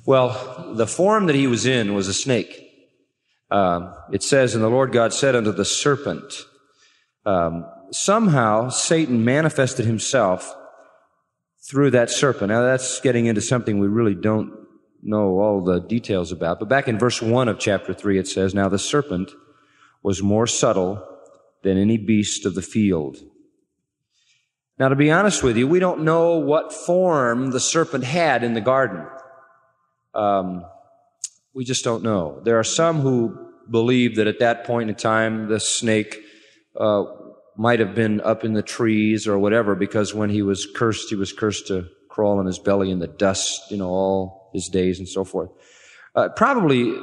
Well, the form that he was in was a snake. It says, and the Lord God said unto the serpent, somehow Satan manifested himself through that serpent. Now that's getting into something we really don't know all the details about. But back in verse 1 of chapter 3 it says, now the serpent was more subtle than any beast of the field. Now to be honest with you, we don't know what form the serpent had in the garden. We just don't know. There are some who believe that at that point in time the snake might have been up in the trees or whatever, because when he was cursed to crawl on his belly in the dust, all his days and so forth. Probably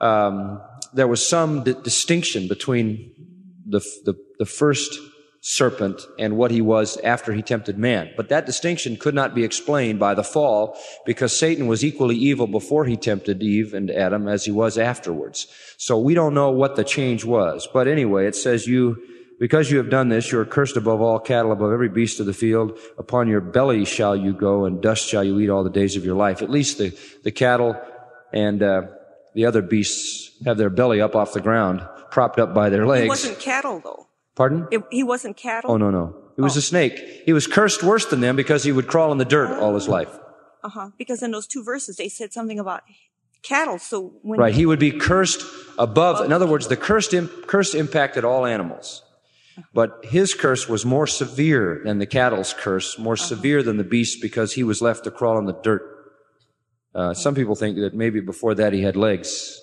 there was some distinction between the first serpent and what he was after he tempted man. But that distinction could not be explained by the fall, because Satan was equally evil before he tempted Eve and Adam as he was afterwards. So we don't know what the change was. But anyway, it says because you have done this, you are cursed above all cattle, above every beast of the field. Upon your belly shall you go, and dust shall you eat all the days of your life. At least the cattle and the other beasts have their belly up off the ground, propped up by their legs. He wasn't cattle, though. Pardon? He wasn't cattle? Oh, no. He was a snake. He was cursed worse than them because he would crawl in the dirt all his life. Because in those two verses, they said something about cattle. So when Right. He would be cursed above. In other words, the curse impacted all animals. But his curse was more severe than the cattle's curse, more severe than the beast, because he was left to crawl in the dirt. Some people think that maybe before that he had legs.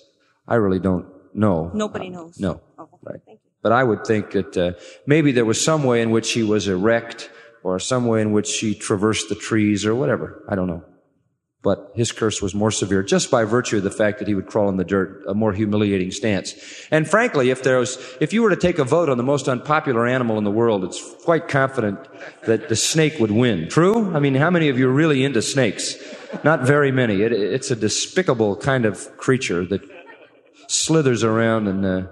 I really don't know. Nobody knows. No. Oh, right. Thank you. But I would think that maybe there was some way in which he was erect, or some way in which he traversed the trees, or whatever. I don't know. But his curse was more severe just by virtue of the fact that he would crawl in the dirt, a more humiliating stance. And frankly, if you were to take a vote on the most unpopular animal in the world, it's quite confident that the snake would win. True? I mean, how many of you are really into snakes? Not very many. It's a despicable kind of creature that slithers around and